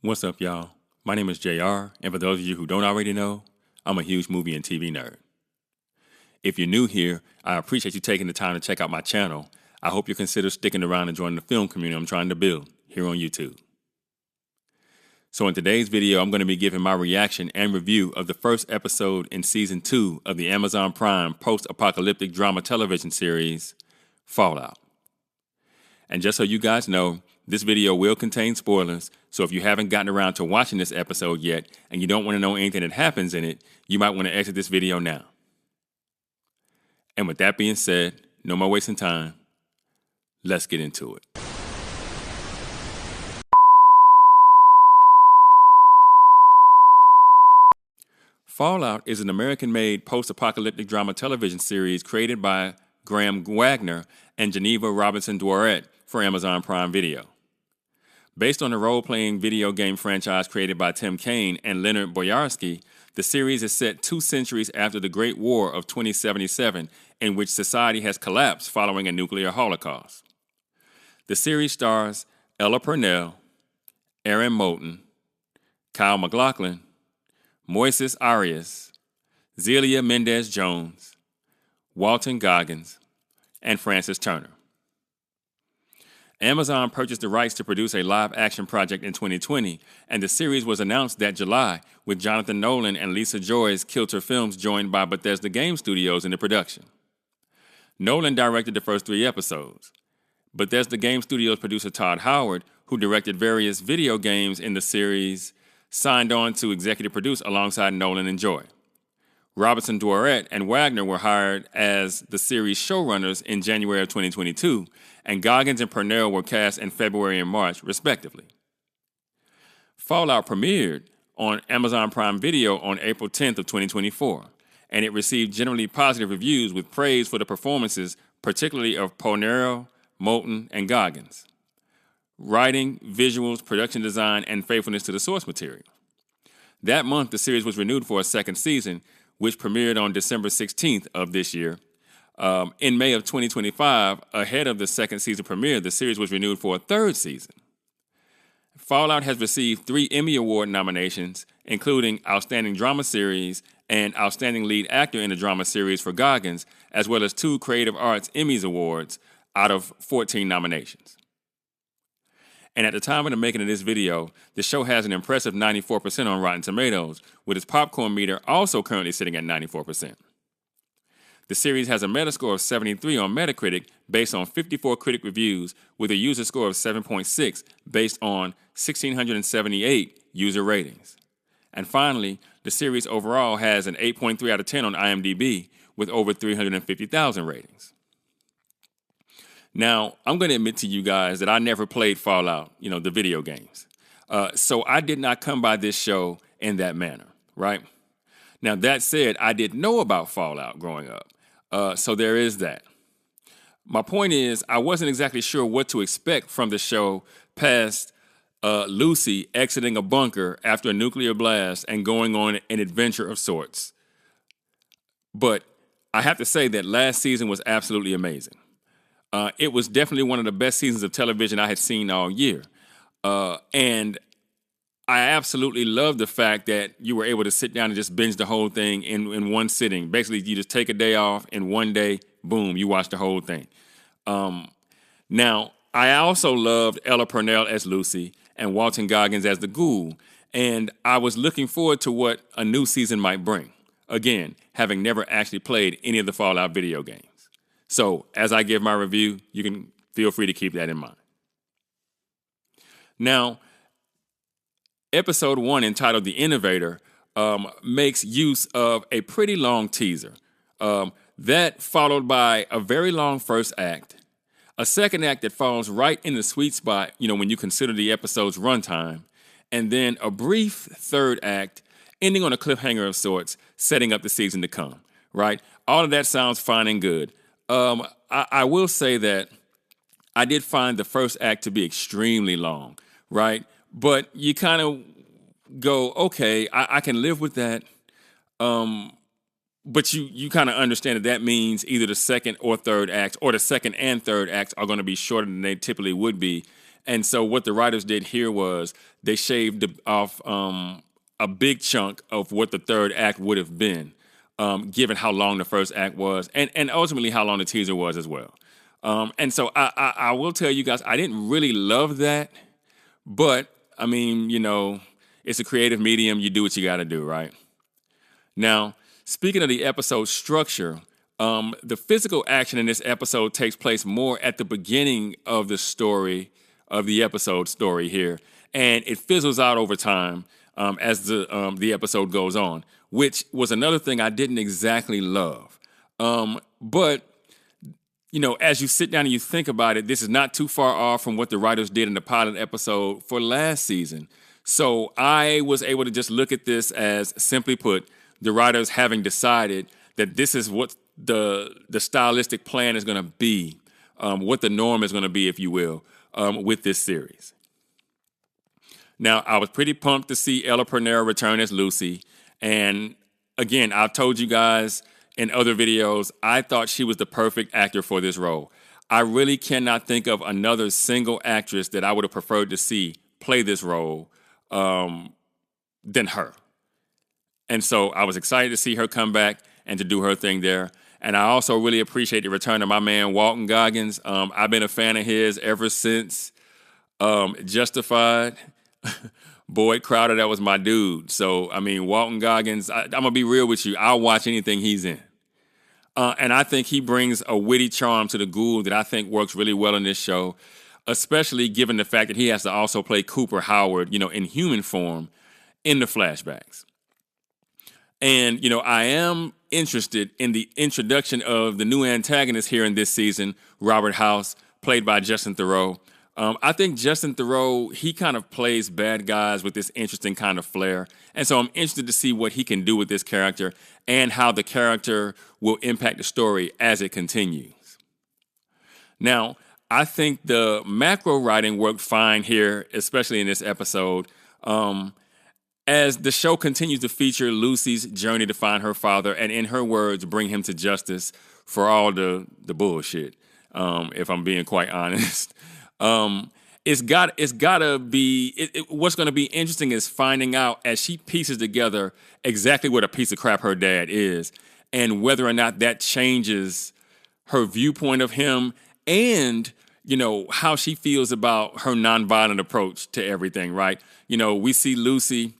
What's up, y'all? My name is JR, and for those of you who don't already know, I'm a huge movie and TV nerd. If you're new here, I appreciate you taking the time to check out my channel. I hope you consider sticking around and joining the film community I'm trying to build here on YouTube. So in today's video, I'm going to be giving my reaction and review of the first episode in Season 2 of the Amazon Prime post-apocalyptic drama television series, Fallout. And just so you guys know, this video will contain spoilers, so if you haven't gotten around to watching this episode yet and you don't want to know anything that happens in it, you might want to exit this video now. And with that being said, no more wasting time, let's get into it. Fallout is an American-made post-apocalyptic drama television series created by Graham Wagner and Geneva Robinson Dworet for Amazon Prime Video. Based on the role-playing video game franchise created by Tim Kaine and Leonard Boyarsky, the series is set 2 centuries after the Great War of 2077, in which society has collapsed following a nuclear holocaust. The series stars Ella Purnell, Aaron Moulton, Kyle MacLachlan, Moises Arias, Zelia Mendes-Jones, Walton Goggins, and Francis Turner. Amazon purchased the rights to produce a live-action project in 2020, and the series was announced that July, with Jonathan Nolan and Lisa Joy's Kilter Films joined by Bethesda Game Studios in the production. Nolan directed the first 3 episodes. Bethesda Game Studios producer Todd Howard, who directed various video games in the series, signed on to executive produce alongside Nolan and Joy. Robinson Dworet and Wagner were hired as the series showrunners in January of 2022, and Goggins and Purnell were cast in February and March, respectively. Fallout premiered on Amazon Prime Video on April 10th of 2024, and it received generally positive reviews with praise for the performances, particularly of Purnell, Moulton, and Goggins. Writing, visuals, production design, and faithfulness to the source material. That month, the series was renewed for a second season, which premiered on December 16th of this year. In May of 2025, ahead of the second season premiere, the series was renewed for a third season. Fallout has received 3 Emmy Award nominations, including Outstanding Drama Series and Outstanding Lead Actor in a Drama Series for Goggins, as well as 2 Creative Arts Emmys Awards out of 14 nominations. And at the time of the making of this video, the show has an impressive 94% on Rotten Tomatoes, with its popcorn meter also currently sitting at 94%. The series has a Metascore of 73 on Metacritic based on 54 critic reviews, with a user score of 7.6 based on 1,678 user ratings. And finally, the series overall has an 8.3 out of 10 on IMDb, with over 350,000 ratings. Now, I'm going to admit to you guys that I never played Fallout, the video games. So I did not come by this show in that manner, right? Now, that said, I did know about Fallout growing up. So there is that. My point is, I wasn't exactly sure what to expect from the show past Lucy exiting a bunker after a nuclear blast and going on an adventure of sorts. But I have to say that last season was absolutely amazing. It was definitely one of the best seasons of television I had seen all year. And I absolutely love the fact that you were able to sit down and just binge the whole thing in one sitting. Basically, you just take a day off, and one day, boom, you watch the whole thing. Now, I also loved Ella Purnell as Lucy and Walton Goggins as the Ghoul, and I was looking forward to what a new season might bring. Again, having never actually played any of the Fallout video games. So, as I give my review, you can feel free to keep that in mind. Now, episode 1, entitled The Innovator, makes use of a pretty long teaser. That followed by a very long first act, a second act that falls right in the sweet spot, when you consider the episode's runtime, and then a brief third act ending on a cliffhanger of sorts, setting up the season to come, right? All of that sounds fine and good. I will say that I did find the first act to be extremely long, right? But you kind of go, okay, I can live with that. But you kind of understand that means either the second or third acts, or the second and third acts, are going to be shorter than they typically would be. And so what the writers did here was they shaved off a big chunk of what the third act would have been, given how long the first act was, and ultimately how long the teaser was as well. And so I will tell you guys, I didn't really love that, but I mean, it's a creative medium. You do what you got to do, right? Now, speaking of the episode structure, the physical action in this episode takes place more at the beginning of the story, of the episode story here, and it fizzles out over time as the episode goes on, which was another thing I didn't exactly love. But as you sit down and you think about it, this is not too far off from what the writers did in the pilot episode for last season. So I was able to just look at this as, simply put, the writers having decided that this is what the stylistic plan is going to be, what the norm is going to be, if you will, with this series. Now, I was pretty pumped to see Ella Pernera return as Lucy. And again, I've told you guys in other videos, I thought she was the perfect actor for this role. I really cannot think of another single actress that I would have preferred to see play this role than her. And so I was excited to see her come back and to do her thing there. And I also really appreciate the return of my man, Walton Goggins. I've been a fan of his ever since Justified. Boyd Crowder, that was my dude. So, I mean, Walton Goggins, I'm going to be real with you. I'll watch anything he's in. And I think he brings a witty charm to the ghoul that I think works really well in this show, especially given the fact that he has to also play Cooper Howard, in human form in the flashbacks. And, I am interested in the introduction of the new antagonist here in this season, Robert House, played by Justin Theroux. I think Justin Theroux, he kind of plays bad guys with this interesting kind of flair. And so I'm interested to see what he can do with this character and how the character will impact the story as it continues. Now, I think the macro writing worked fine here, especially in this episode. As the show continues to feature Lucy's journey to find her father and, in her words, bring him to justice for all the bullshit, if I'm being quite honest. What's going to be interesting is finding out as she pieces together exactly what a piece of crap her dad is and whether or not that changes her viewpoint of him and, how she feels about her nonviolent approach to everything, right? We see Lucy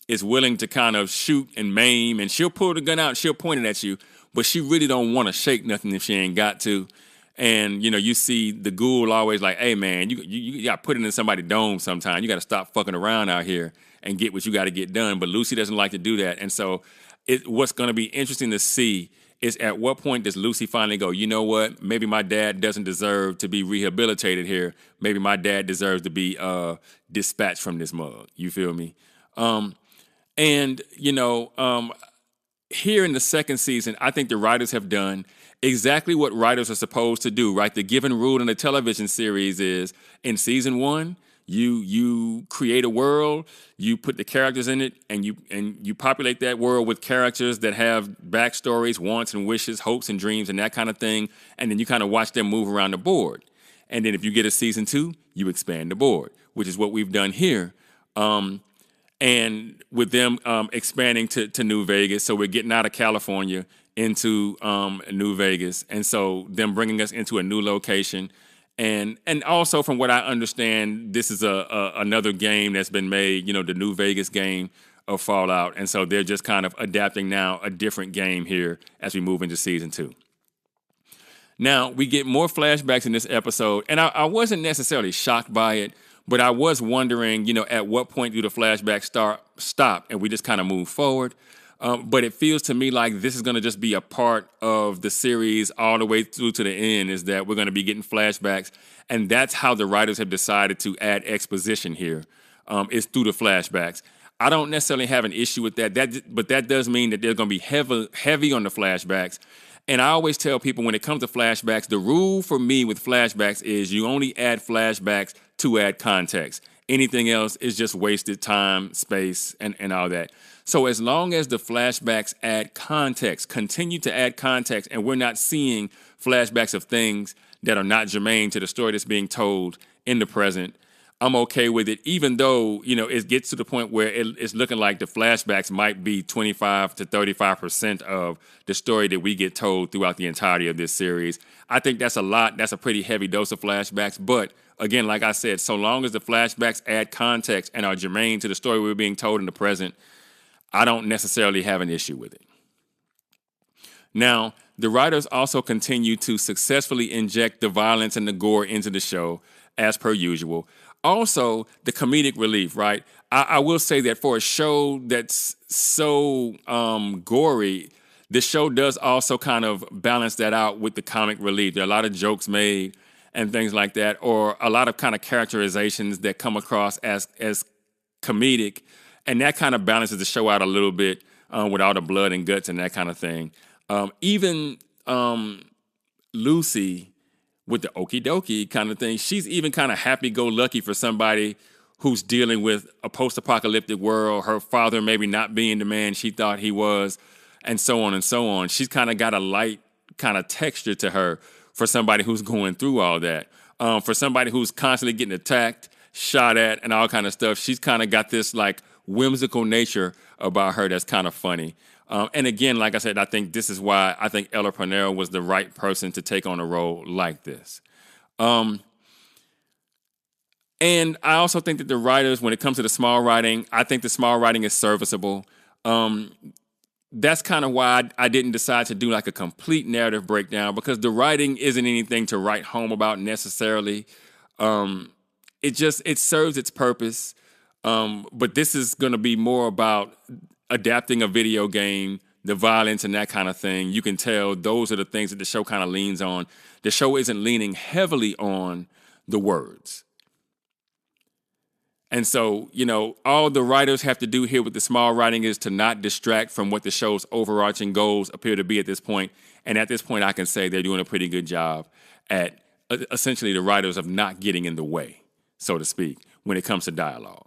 is willing to kind of shoot and maim, and she'll pull the gun out, she'll point it at you, but she really don't want to shake nothing if she ain't got to. And, you see the ghoul always like, hey, man, you got to put it in somebody's dome sometime. You got to stop fucking around out here and get what you got to get done. But Lucy doesn't like to do that. And so what's going to be interesting to see is at what point does Lucy finally go, you know what, maybe my dad doesn't deserve to be rehabilitated here. Maybe my dad deserves to be dispatched from this mug. You feel me? Here in the second season, I think the writers have done exactly what writers are supposed to do, right? The given rule in a television series is in season one, you create a world, you put the characters in it, and you populate that world with characters that have backstories, wants and wishes, hopes and dreams, and that kind of thing. And then you kind of watch them move around the board. And then if you get a season two, you expand the board, which is what we've done here. And with them expanding to New Vegas, so we're getting out of California into New Vegas, and so them bringing us into a new location, and also from what I understand, this is another game that's been made, the New Vegas game of Fallout, and so they're just kind of adapting now a different game here as we move into season two. Now we get more flashbacks in this episode, and I wasn't necessarily shocked by it. But I was wondering, at what point do the flashbacks stop and we just kind of move forward? But it feels to me like this is going to just be a part of the series all the way through to the end, is that we're going to be getting flashbacks. And that's how the writers have decided to add exposition here, is through the flashbacks. I don't necessarily have an issue with that, but that does mean that they're going to be heavy on the flashbacks. And I always tell people when it comes to flashbacks, the rule for me with flashbacks is you only add flashbacks to add context. Anything else is just wasted time, space, and all that. So as long as the flashbacks add context, continue to add context, and we're not seeing flashbacks of things that are not germane to the story that's being told in the present, I'm okay with it, even though, it gets to the point where it's looking like the flashbacks might be 25 to 35% of the story that we get told throughout the entirety of this series. I think that's a lot. That's a pretty heavy dose of flashbacks. But again, like I said, so long as the flashbacks add context and are germane to the story we're being told in the present, I don't necessarily have an issue with it. Now, the writers also continue to successfully inject the violence and the gore into the show, as per usual. Also, the comedic relief, right? I will say that for a show that's so gory, the show does also kind of balance that out with the comic relief. There are a lot of jokes made and things like that, or a lot of kind of characterizations that come across as comedic, and that kind of balances the show out a little bit with all the blood and guts and that kind of thing. Even Lucy, with the okie dokie kind of thing, she's even kind of happy-go-lucky for somebody who's dealing with a post-apocalyptic world, her father maybe not being the man she thought he was, and so on and so on. She's kind of got a light kind of texture to her for somebody who's going through all that. For somebody who's constantly getting attacked, shot at, and all kind of stuff, she's kind of got this like whimsical nature about her that's kind of funny. And again, like I said, I think this is why I think Ella Purnell was the right person to take on a role like this. And I also think that the writers, when it comes to the small writing, I think the small writing is serviceable. That's kind of why I didn't decide to do like a complete narrative breakdown, because the writing isn't anything to write home about necessarily. It serves its purpose. But this is going to be more about adapting a video game, the violence and that kind of thing. You can tell those are the things that the show kind of leans on. The show isn't leaning heavily on the words. And so, all the writers have to do here with the small writing is to not distract from what the show's overarching goals appear to be at this point. And at this point, I can say they're doing a pretty good job at essentially the writers of not getting in the way, so to speak, when it comes to dialogue.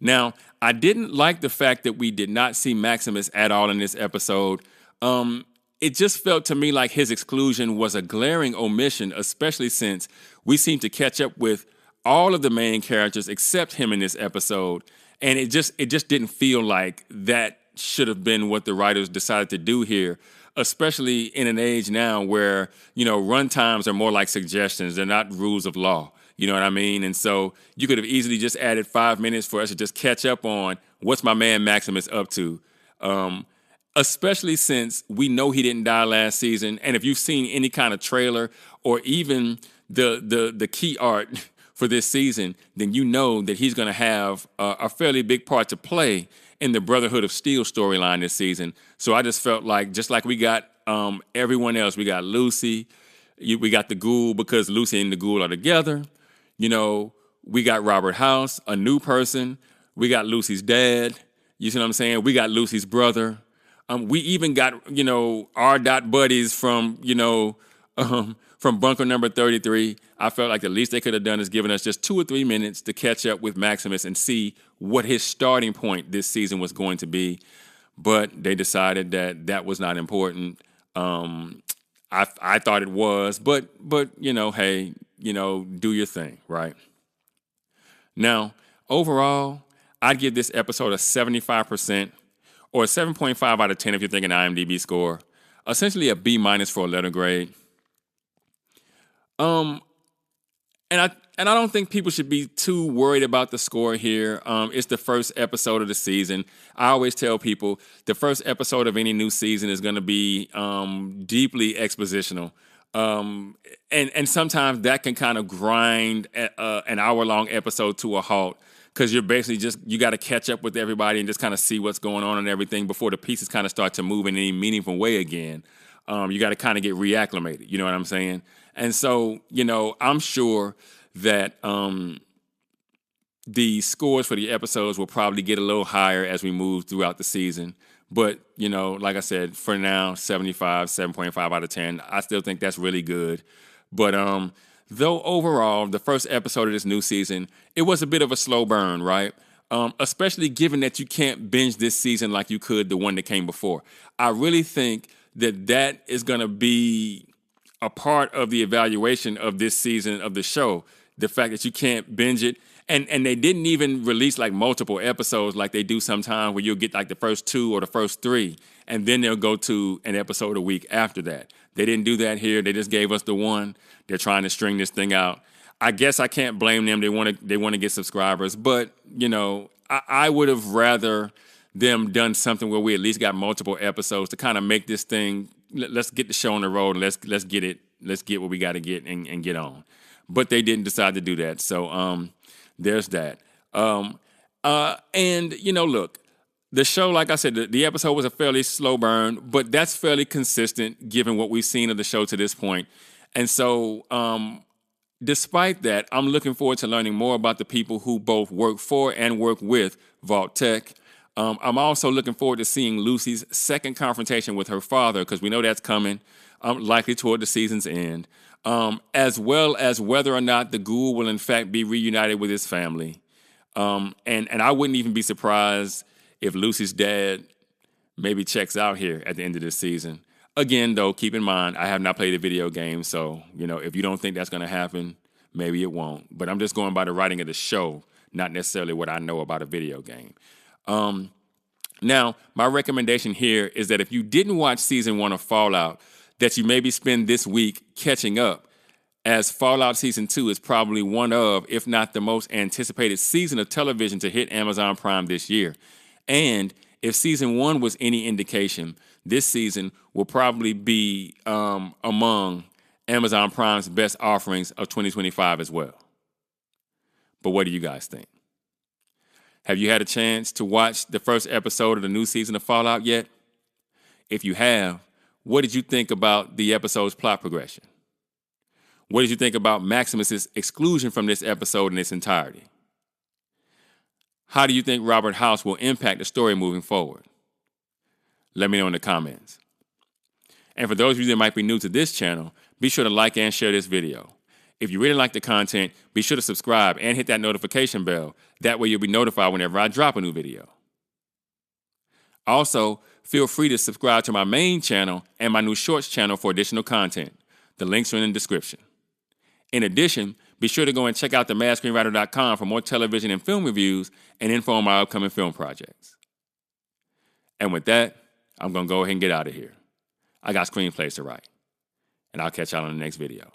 Now, I didn't like the fact that we did not see Maximus at all in this episode. It just felt to me like his exclusion was a glaring omission, especially since we seem to catch up with all of the main characters except him in this episode. And it just didn't feel like that should have been what the writers decided to do here, especially in an age now where, run times are more like suggestions. They're not rules of law. You know what I mean? And so you could have easily just added 5 minutes for us to just catch up on what's my man Maximus up to, especially since we know he didn't die last season. And if you've seen any kind of trailer or even the key art for this season, then you know that he's going to have a fairly big part to play in the Brotherhood of Steel storyline this season. So I just felt like, just like we got everyone else, we got Lucy, we got the Ghoul because Lucy and the Ghoul are together. We got Robert House, a new person. We got Lucy's dad. You see what I'm saying? We got Lucy's brother. We even got, our buddies from, from bunker number 33. I felt like the least they could have done is given us just 2 or 3 minutes to catch up with Maximus and see what his starting point this season was going to be. But they decided that was not important. I thought it was, but hey, do your thing, right? Now, overall, I'd give this episode a 75% or a 7.5 out of 10 if you're thinking IMDb score. Essentially a B- for a letter grade. And I don't think people should be too worried about the score here. It's the first episode of the season. I always tell people the first episode of any new season is going to be deeply expositional. And sometimes that can kind of grind an hour-long episode to a halt because you're basically you got to catch up with everybody and just kind of see what's going on and everything before the pieces kind of start to move in any meaningful way again. You got to kind of get reacclimated. You know what I'm saying? And so, I'm sure that the scores for the episodes will probably get a little higher as we move throughout the season. But, like I said, for now, 75, 7.5 out of 10. I still think that's really good. But though overall, the first episode of this new season, it was a bit of a slow burn, right? Especially given that you can't binge this season like you could the one that came before. I really think that is going to be a part of the evaluation of this season of the show. the fact that you can't binge it. And they didn't even release like multiple episodes like they do sometimes, where you'll get like the first 2 or the first 3, and then they'll go to an episode a week after that. They didn't do that here. They just gave us the one. They're trying to string this thing out. I guess I can't blame them. They want to get subscribers, but I would have rather them done something where we at least got multiple episodes to kind of make this thing. Let's get the show on the road, and let's get it. Let's get what we got to get and get on. But they didn't decide to do that. So there's that. And look, the show, like I said, the episode was a fairly slow burn, but that's fairly consistent given what we've seen of the show to this point. And so despite that, I'm looking forward to learning more about the people who both work for and work with Vault Tech. I'm also looking forward to seeing Lucy's second confrontation with her father, because we know that's coming, likely toward the season's end, as well as whether or not the ghoul will in fact be reunited with his family. And I wouldn't even be surprised if Lucy's dad maybe checks out here at the end of this season. Again, though, keep in mind, I have not played a video game, so, if you don't think that's going to happen, maybe it won't. But I'm just going by the writing of the show, not necessarily what I know about a video game. Now, my recommendation here is that if you didn't watch season 1 of Fallout, that you maybe spend this week catching up, as Fallout Season 2 is probably one of, if not the most anticipated season of television to hit Amazon Prime this year. And if Season 1 was any indication, this season will probably be among Amazon Prime's best offerings of 2025 as well. But what do you guys think? Have you had a chance to watch the first episode of the new season of Fallout yet? If you have, what did you think about the episode's plot progression? What did you think about Maximus's exclusion from this episode in its entirety? How do you think Robert House will impact the story moving forward? Let me know in the comments. And for those of you that might be new to this channel, be sure to like and share this video. If you really like the content, be sure to subscribe and hit that notification bell. That way you'll be notified whenever I drop a new video. Also, feel free to subscribe to my main channel and my new shorts channel for additional content. The links are in the description. In addition, be sure to go and check out themadscreenwriter.com for more television and film reviews and info on my upcoming film projects. And with that, I'm going to go ahead and get out of here. I got screenplays to write. And I'll catch y'all in the next video.